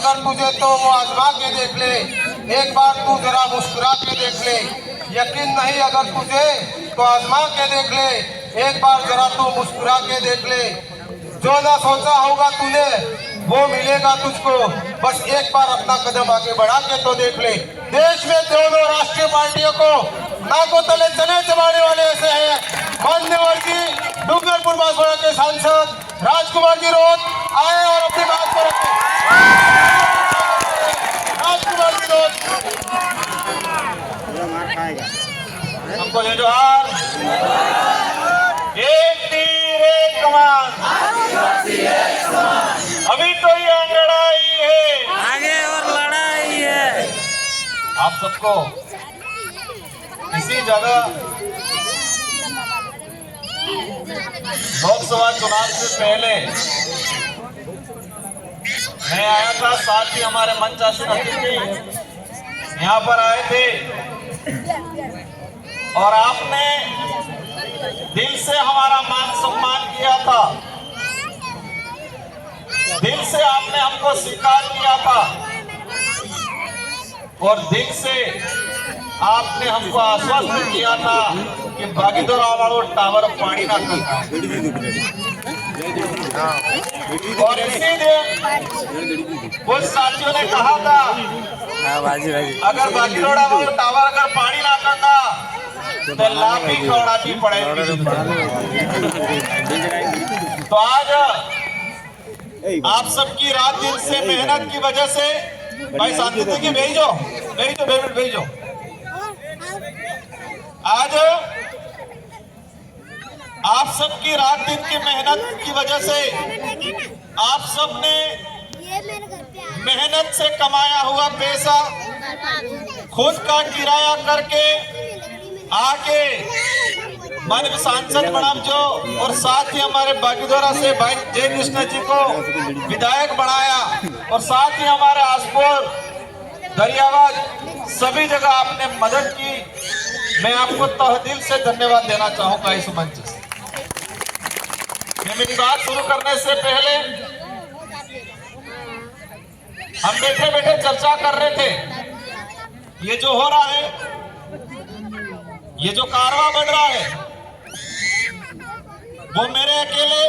अगर तुझे तो वो आजमा के देख ले, एक बार तू जरा मुस्कुरा के देख ले। यकीन नहीं अगर तुझे तो आजमा के देख ले, एक बार जरा तू मुस्कुरा के देख ले। जो ना सोचा होगा तूने वो मिलेगा तुझको, बस एक बार अपना कदम आगे बढ़ा के तो देख ले। देश में दोनों राष्ट्रीय पार्टियों को नाकों तले चने चबाने वाले ऐसे हैं मान्यवर जी डूंगरपुर बांसवाड़ा के सांसद राजकुमार जी रोत आए और अपनी बात को रखें। राजकुमार जी रोत हमको ले जोहार। एक तीर एक कमान, अभी तो ये लड़ाई है, आगे और लड़ाई है। आप सबको इसी जगह लोकसभा चुनाव से पहले मैं आया था, साथ ही हमारे मंचासीन अतिथि यहाँ पर आए थे और आपने दिल से हमारा मान सम्मान किया था, दिल से आपने हमको स्वीकार किया था और दिल से आपने हमको आश्वस्त किया था कि बागीदोरा वालों टावर पानी ना करना। और इसी दिन कुछ साथियों ने कहा था अगर बागीदोरा वालों टावर अगर पानी ना करना तो लाठी खौड़ाती पड़ेगी। तो आज आप सबकी रात दिन से मेहनत की वजह से भाई शांति की भेजो भेजो भेजो भेजो आज आप सबकी रात दिन की मेहनत की वजह से आप सब ने मेहनत से कमाया हुआ पैसा खुद का किराया करके आके माननीय सांसद मैडम जो और साथ ही हमारे बागीदोरा से भाई जय कृष्ण जी को विधायक बनाया और साथ ही हमारे आसपुर दरियावाद सभी जगह आपने मदद की। मैं आपको तहदिल से धन्यवाद देना चाहूंगा इस मंच से। मैं मेरी बात शुरू करने से पहले हम बैठे बैठे चर्चा कर रहे थे, ये जो हो रहा है, ये जो कारवां बढ़ रहा है वो मेरे अकेले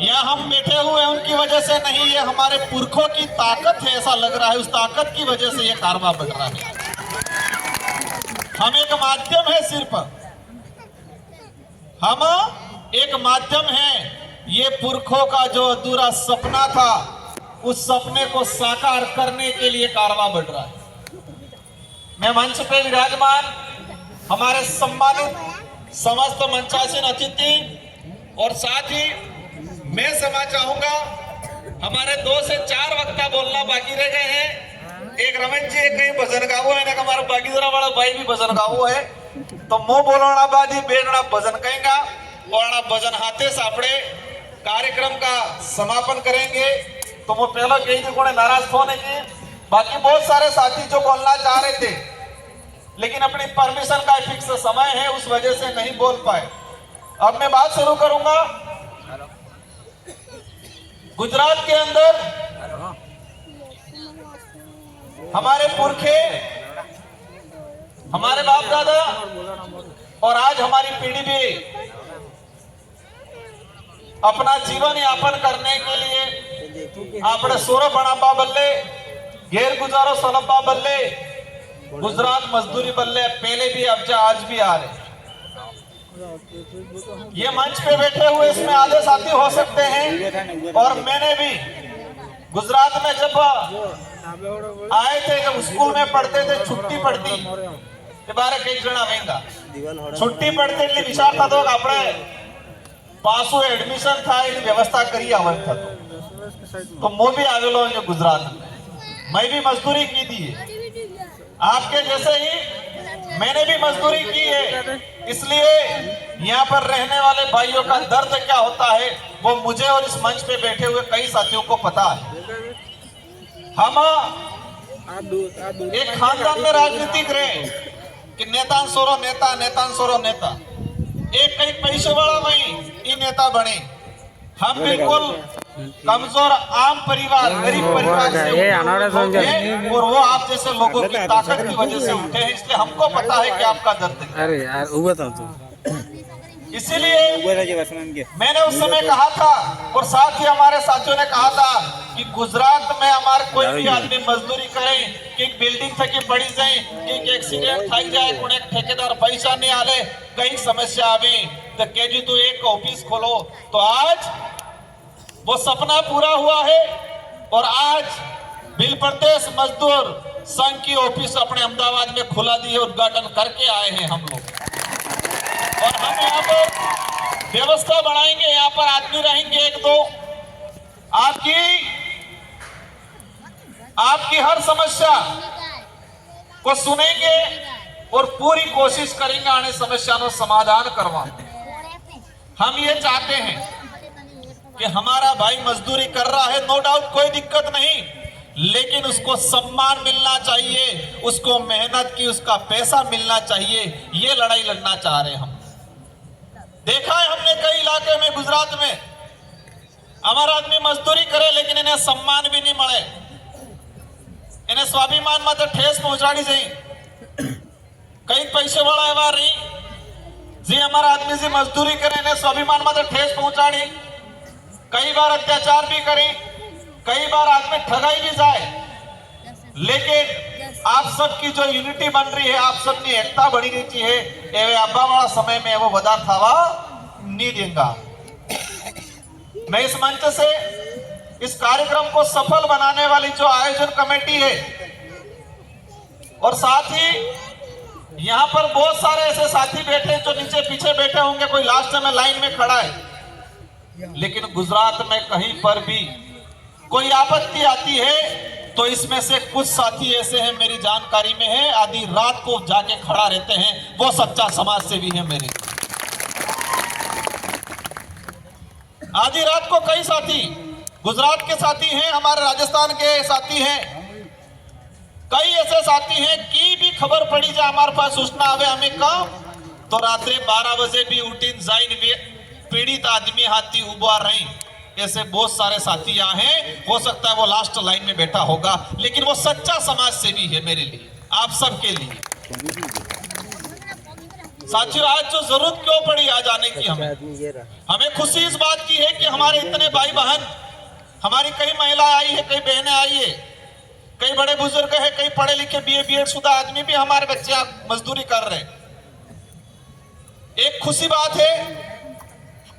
या हम बैठे हुए उनकी वजह से नहीं, ये हमारे पुरखों की ताकत है ऐसा लग रहा है। उस ताकत की वजह से ये कारवां बढ़ रहा है। हम एक माध्यम है, सिर्फ हम एक माध्यम है। ये पुरखों का जो अधूरा सपना था उस सपने को साकार करने के लिए कारवां बढ़ रहा है। मैं मंच पे विराजमान हमारे सम्मानित समस्त मंचासीन अतिथि और साथ ही मैं क्षमा चाहूंगा, हमारे 2 से 4 वक्ता बोलना बाकी रह गए हैं। एक रमन जी एक कहीं भजन गावो है, हमारा बागीदोरा वाला भाई भी भजन गावो है, तो मुंह बोलना बादी बेनड़ा भजन कहेगा और भजन हाथे सापड़े कार्यक्रम का समापन करेंगे। तो वो पहला कहीं थी कोने नाराज होने की, बाकी बहुत सारे साथी जो बोलना चाह रहे थे लेकिन अपनी परमिशन का फिक्स समय है उस वजह से नहीं बोल पाए। अब मैं बात शुरू करूंगा। गुजरात के अंदर हमारे पुरखे, हमारे बाप दादा और आज हमारी पीढ़ी भी अपना जीवन यापन करने के लिए अपने सोरो बनाबा बल्ले गैर गुजारो सलब्बा बल्ले गुजरात मजदूरी बल्ले पहले भी अब आज भी आ रहे। ये मंच पे बैठे हुए इसमें आधे साथी हो सकते हैं और मैंने भी गुजरात में जब आए थे, जब स्कूल में पढ़ते थे, छुट्टी पड़ती बारे कई जणा महंगा छुट्टी पड़ती એટલે વિચાર થતો કે આપણે પાછું એડમિશન થાય એની વ્યવસ્થા કરી આવત થતો। તો હું भी આવેલો છું गुजरात में, मैं भी मजदूरी की थी आपके जैसे ही मैंने भी मजदूरी की है, इसलिए यहाँ पर रहने वाले भाइयों का दर्द क्या होता है वो मुझे और इस मंच पे बैठे हुए कई साथियों को पता है। हम एक खानदान में राजनीतिक रहे कि नेता सोरो नेता, नेता सोरो नेता, एक कई पैसे वाला वही नेता बने। हम बिल्कुल कमजोर आम परिवार, गरीब परिवार से ये अनाड़ा समझा। और वो आप जैसे लोगों की ताकत की वजह से उठे हैं, इसलिए हमको पता है कि आपका दर्द है। अरे यार वो बताओ तो इसीलिए मैंने उस समय कहा था और साथ ही हमारे साथियों ने कहा था कि गुजरात में हमारे कोई भी आदमी मजदूरी करे कि बिल्डिंग थकी पड़ी जाए, कि एक्सीडेंट थी जाए, कोई ठेकेदार पैसा नहीं आले, कई समस्या आवे तो केजी तू एक ऑफिस खोलो। तो आज वो सपना पूरा हुआ है और आज बिल प्रदेश मजदूर संघ की ऑफिस अपने अहमदाबाद में खुला दी है, उद्घाटन करके आए हैं हम लोग। और हम यहाँ पर व्यवस्था बढ़ाएंगे, यहाँ पर आदमी रहेंगे एक दो, आपकी हर समस्या को सुनेंगे और पूरी कोशिश करेंगे आने समस्या का समाधान करवाने। हम ये चाहते हैं कि हमारा भाई मजदूरी कर रहा है, नो डाउट, कोई दिक्कत नहीं, लेकिन उसको सम्मान मिलना चाहिए, उसको मेहनत की उसका पैसा मिलना चाहिए। ये लड़ाई लड़ना चाह रहे हैं हम। देखा है हमने कई इलाके में गुजरात में हमारा आदमी मजदूरी करे लेकिन इन्हें सम्मान भी नहीं मिले, इन्हें स्वाभिमान में ठेस पहुंचाड़ी जाए। कई पैसे वाला एवा रही जी हमारा आदमी जी मजदूरी करे, इन्हें स्वाभिमान में ठेस पहुंचाड़ी, कई बार अत्याचार भी करे, कई बार आदमी ठगाई भी जाए। लेकिन आप सबकी जो यूनिटी बन रही है, आप सबकी एकता बढ़ी रहती है, एवे आबा वाला समय में वो वदा थावा नहीं देगा। मैं इस मंच से इस कार्यक्रम को सफल बनाने वाली जो आयोजन कमेटी है और साथ ही यहाँ पर बहुत सारे ऐसे साथी बैठे जो नीचे पीछे बैठे होंगे, कोई लास्ट में लाइन में खड़ा है, लेकिन गुजरात में कहीं पर भी कोई आपत्ति आती है तो इसमें से कुछ साथी ऐसे हैं, मेरी जानकारी में है, आधी रात को जाके खड़ा रहते हैं, वो सच्चा समाज सेवी है मेरे। आधी रात को कई साथी गुजरात के साथी हैं, हमारे राजस्थान के साथी हैं, कई ऐसे साथी हैं की भी खबर पड़ी जाए हमारे पास सूचना आवे हमें काम तो रात्रि 12 बजे भी उठीन जाइन पीड़ित आदमी हाथी उबा रही। ऐसे बहुत सारे साथी यहाँ हैं, हो सकता है वो लास्ट लाइन में बैठा होगा, लेकिन वो सच्चा समाज सेवी है मेरे लिए, आप सबके लिए। साथियों, आज जो जरूरत क्यों पड़ी आज आने की, हमें खुशी इस बात की है कि हमारे इतने भाई बहन, हमारी कई महिलाएं आई है, कई बहनें आई है, कई बड़े बुजुर्ग है, कई पढ़े लिखे बीए बीएड शुदा आदमी भी हमारे बच्चे मजदूरी कर रहे हैं। एक खुशी बात है,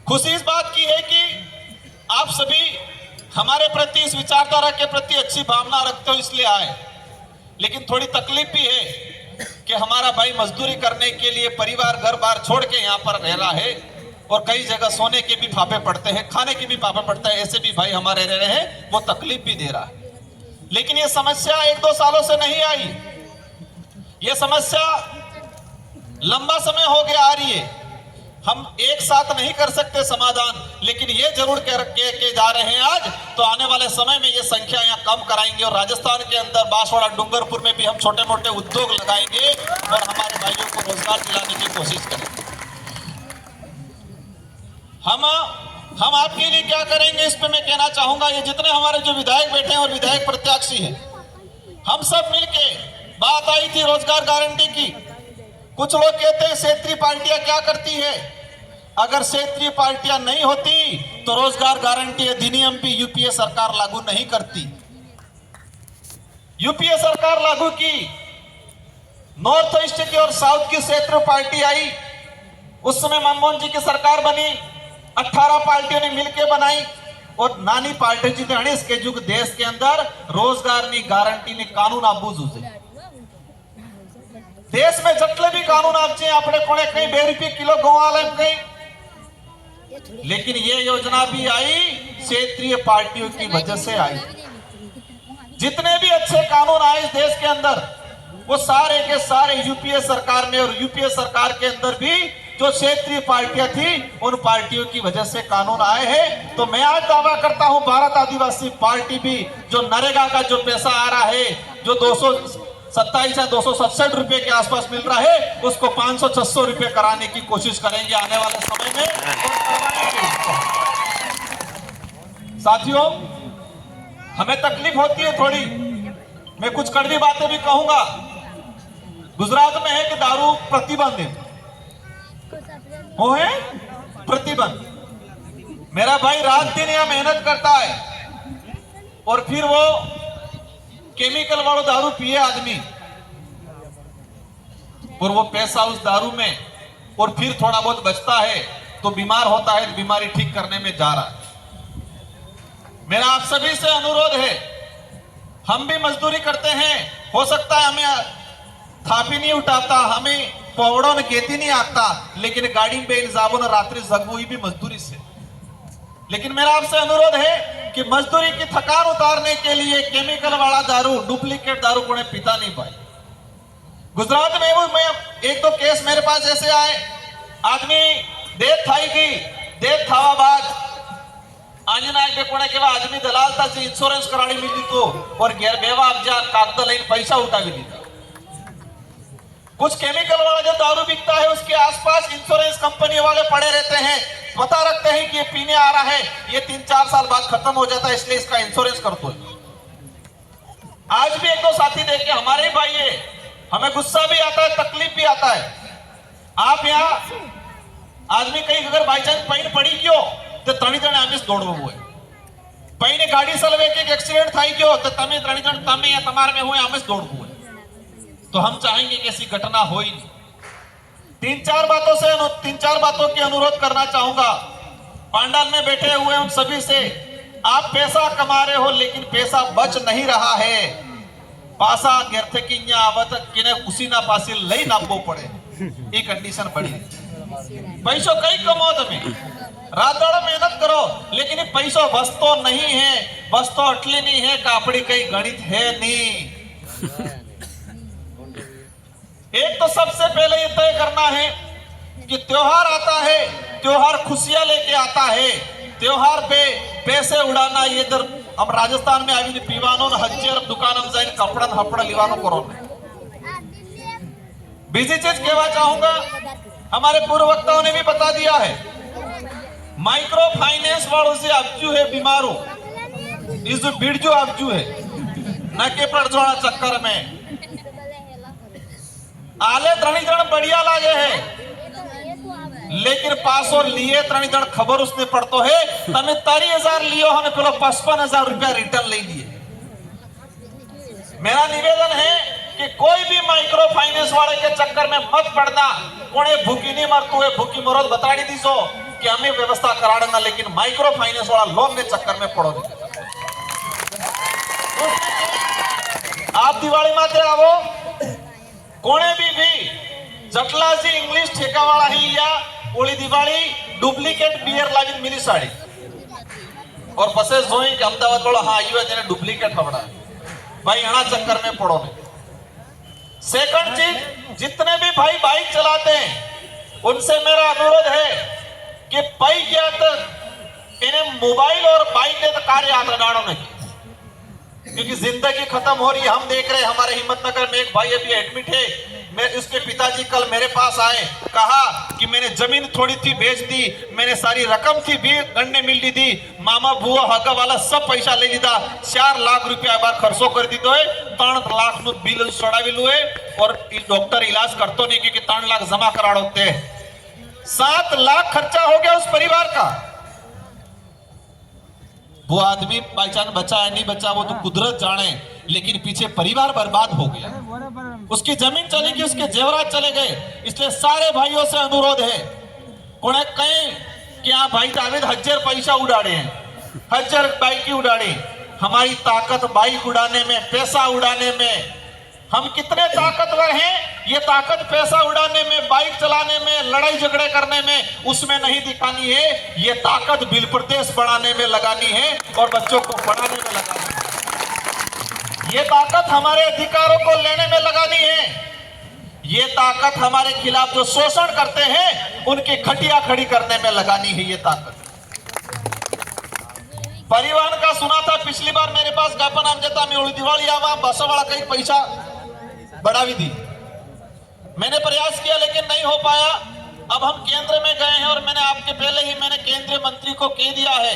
खुशी इस बात की है कि आप सभी हमारे प्रति, इस विचारधारा के प्रति अच्छी भावना रखते हो इसलिए आए। लेकिन थोड़ी तकलीफ भी है कि हमारा भाई मजदूरी करने के लिए परिवार घर बार छोड़ के यहाँ पर रह रहा है और कई जगह सोने के भी फाफे पड़ते हैं, खाने के भी फाफे पड़ते हैं, ऐसे भी भाई हमारे रह रहे हैं, वो तकलीफ भी दे रहा है। लेकिन ये समस्या 1-2 सालों से नहीं आई, ये समस्या लंबा समय हो गया आ रही है। हम एक साथ नहीं कर सकते समाधान, लेकिन ये जरूर के जा रहे हैं आज, तो आने वाले समय में ये संख्या यहाँ कम कराएंगे और राजस्थान के अंदर बांसवाड़ा डूंगरपुर में भी हम छोटे मोटे उद्योग लगाएंगे और हमारे भाइयों को रोजगार दिलाने की कोशिश करेंगे। हम आपके लिए क्या करेंगे इस पे मैं कहना चाहूंगा, ये जितने हमारे जो विधायक बैठे हैं और विधायक प्रत्याशी हैं, हम सब मिलके, बात आई थी रोजगार गारंटी की, कुछ लोग कहते हैं क्षेत्रीय पार्टियां क्या करती है, अगर क्षेत्रीय पार्टियां नहीं होती तो रोजगार गारंटी अधिनियम भी यूपीए सरकार लागू नहीं करती। यूपीए सरकार लागू की, नॉर्थ ईस्ट की और साउथ की क्षेत्रीय पार्टी आई, उस समय मनमोहन जी की सरकार बनी, 18 पार्टियों ने मिलकर बनाई और नानी पार्टी जी ने के जुग देश के अंदर रोजगार की गारंटी ने कानून आबू जुजे। देश में जटले भी कानून आपचे अपने कोने कहीं 2 रुपये किलो गवाले कहीं, लेकिन ये योजना भी आई क्षेत्रीय पार्टियों की वजह से आई। जितने भी अच्छे कानून आए इस देश के अंदर वो सारे के सारे यूपीए सरकार में, और यूपीए सरकार के अंदर भी जो क्षेत्रीय पार्टियां थी उन पार्टियों की वजह से कानून आए हैं। तो मैं आज दावा करता हूं भारत आदिवासी पार्टी भी जो नरेगा का जो पैसा आ रहा है, जो 227 या 267 रुपए के आसपास मिल रहा है, उसको 500-600 रुपए कराने की कोशिश करेंगे आने वाले समय में। साथियों, हमें तकलीफ होती है थोड़ी, मैं कुछ कड़वी बातें भी कहूंगा। गुजरात में है कि दारू प्रतिबंधित वो है, प्रतिबंध। मेरा भाई रात दिन यहां मेहनत करता है और फिर वो केमिकल वाला दारू पिए आदमी, और वो पैसा उस दारू में, और फिर थोड़ा बहुत बचता है तो बीमार होता है, बीमारी ठीक करने में जा रहा है। मेरा आप सभी से अनुरोध है, हम भी मजदूरी करते हैं, हो सकता है हमें थापी नहीं उठाता, हमें पौड़ों ने खेती नहीं आता, लेकिन गाड़ी में इल्जामों ने रात्रि जगू भी मजदूरी से। लेकिन मेरा आपसे अनुरोध है कि मजदूरी की थकान उतारने के लिए केमिकल वाला दारू, डुप्लीकेट दारू को पीता नहीं पाए। गुजरात में वो मैं एक दो केस मेरे पास ऐसे आए, आदमी डेथ थाई की, डेथ थावा बाद आंजनायक कोने के आदमी दलाल था इंश्योरेंस कराड़ी मिली तो और घेर बेवा अब्जा कागज लेने पैसा उठा भी दीता। कुछ केमिकल वाला जो दारू बिकता है उसके आसपास इंश्योरेंस कंपनी वाले पड़े रहते हैं, पता रखते हैं कि ये पीने आ रहा है, ये 3-4 साल बाद खत्म हो जाता है, इसलिए इसका इंश्योरेंस करते हैं। आज भी एक दो साथी देखे, हमारे ही भाई है, हमें गुस्सा भी आता है, तकलीफ भी आता है। आप यहाँ आदमी कहीं अगर बाई चांस पैन पड़ी क्यों तो तणी जने आमिस दौड़वू હોય, पैने गाड़ी सलवे के एक्सीडेंट थाई गयो तो તમે ત્રણી જણ તમે या તમાર में હોય आमिस दौड़वू હોય। तो हम चाहेंगे कि ऐसी घटना हो ही नहीं। 3-4 बातों की अनुरोध करना चाहूंगा। पांडाल में बैठे हुए उन सभी से, आप पैसा कमा रहे हो लेकिन पैसा बच नहीं रहा है। पासा घेरथे की आवत किने खुशी ना पासी लई नापो पड़े, ये कंडीशन पड़ी। पैसों कई कमाओ, તમે रात दाड़ा मेहनत करो, लेकिन ये पैसों बस तो नहीं है, बस तो अटली नहीं है, कापड़ी कई गणित है नहीं। एक तो सबसे पहले ये तय करना है कि त्योहार आता है, त्योहार खुशियां लेके आता है, त्योहार पे पैसे उड़ाना, ये इधर हम राजस्थान में आवी पीवानो हज्जर दुकान में जाइन कपड़ा हपड़ा लीवानो करो। बीजी चीज कहना चाहूंगा, हमारे पूर्व वक्ताओं ने भी बता दिया है, माइक्रो फाइनेंस वालों से अबजू है बीमारों, इस जो बिड़जू अबजू है न के पड़ जोड़ा चक्कर में आले 3 जण बढ़िया लागे है, लेकिन पास और लिए 3 जण खबर उसने पड़तो है तमे 30,000 लियो हने पेलो 55,000 रुपया रिटर्न ले लिए। मेरा निवेदन है कि कोई भी माइक्रो फाइनेंस वाले के चक्कर में मत पड़ना। कोने भूखी नहीं मरतु है, भूखी मरोद बताड़ी दीसो कि हमें व्यवस्था कराड़ना, लेकिन माइक्रो फाइनेंस वाला लोन के चक्कर में पड़ो नहीं। आप दिवाली माते आवो, कोने भी जटला जी इंग्लिश ठेका वाला ही या ओली दिवाली डुप्लीकेट बियर लागी मिली साड़ी और पसे जोई कि अहमदाबाद वाला हाँ ये तेने डुप्लीकेट हवड़ा भाई, हना चक्कर में पड़ो नहीं। सेकंड चीज, जितने भी भाई बाइक चलाते हैं उनसे मेरा अनुरोध है कि बाइक या तो इन्हें मोबाइल और बाइक के कार्य याद डालो नहीं, क्योंकि जिंदगी खत्म हो रही है। हम देख रहे हैं हमारे हिम्मतनगर में एक भाई अभी एडमिट है, मैं उसके पिताजी कल मेरे पास आए, कहा कि मैंने जमीन थोड़ी थी बेच दी, मैंने सारी रकम थी भी गन्ने मिल दी थी, मामा बुआ हका वाला सब पैसा ले लीधा, 4 लाख रुपया बार खर्चो कर दी तो 3 लाख नु बिल चढ़ावेलू है और डॉक्टर इलाज करतो नहीं क्योंकि 3 लाख जमा कराड़ो ते 7 लाख खर्चा हो गया उस परिवार का। वो आदमी बाईचांस बचा है नहीं बचा वो तो कुदरत जाने, लेकिन पीछे परिवार बर्बाद हो गया, उसकी जमीन चली गई, उसके जेवरात चले गए। इसलिए सारे भाइयों से अनुरोध है, कोने कहीं कि आप भाई जावेद हज्जर पैसा उड़ाड़े हैं, हज्जर बाइक की उड़ाड़ी, हमारी ताकत बाइक उड़ाने में, पैसा उड़ाने में। हम कितने ताकतवर हैं, ये ताकत पैसा उड़ाने में, बाइक चलाने में, लड़ाई झगड़े करने में, उसमें नहीं दिखानी है। ये ताकत बिल प्रदेश बढ़ाने में लगानी है और बच्चों को पढ़ाने में लगानी है। ये ताकत हमारे अधिकारों को लेने में लगानी है। ये ताकत हमारे खिलाफ जो शोषण करते हैं उनकी खटिया खड़ी करने में लगानी है। ये ताकत परिवहन का सुना था पिछली बार मेरे पास ज्ञापन आम जता में दिवाली आवा बस वाला कई पैसा बढ़ावी दी, मैंने प्रयास किया लेकिन नहीं हो पाया। अब हम केंद्र में गए हैं और मैंने आपके पहले ही मैंने केंद्रीय मंत्री को कह दिया है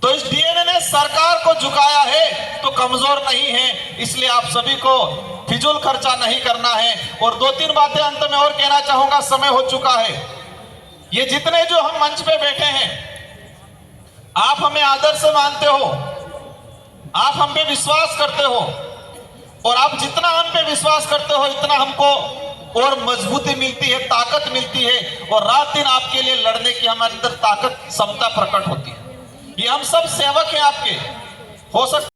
तो इस डीएनए ने सरकार को झुकाया है तो कमजोर नहीं है। इसलिए आप सभी को फिजूल खर्चा नहीं करना है। और 2-3 बातें अंत में और कहना चाहूंगा, समय हो चुका है। ये जितने जो हम मंच पे बैठे हैं, आप हमें आदर से मानते हो, आप हम पे विश्वास करते हो, और आप जितना हम पे विश्वास करते हो इतना हमको और मजबूती मिलती है, ताकत मिलती है, और रात दिन आपके लिए लड़ने की हमारे अंदर ताकत, क्षमता प्रकट होती है। ये हम सब सेवक हैं आपके। हो सकता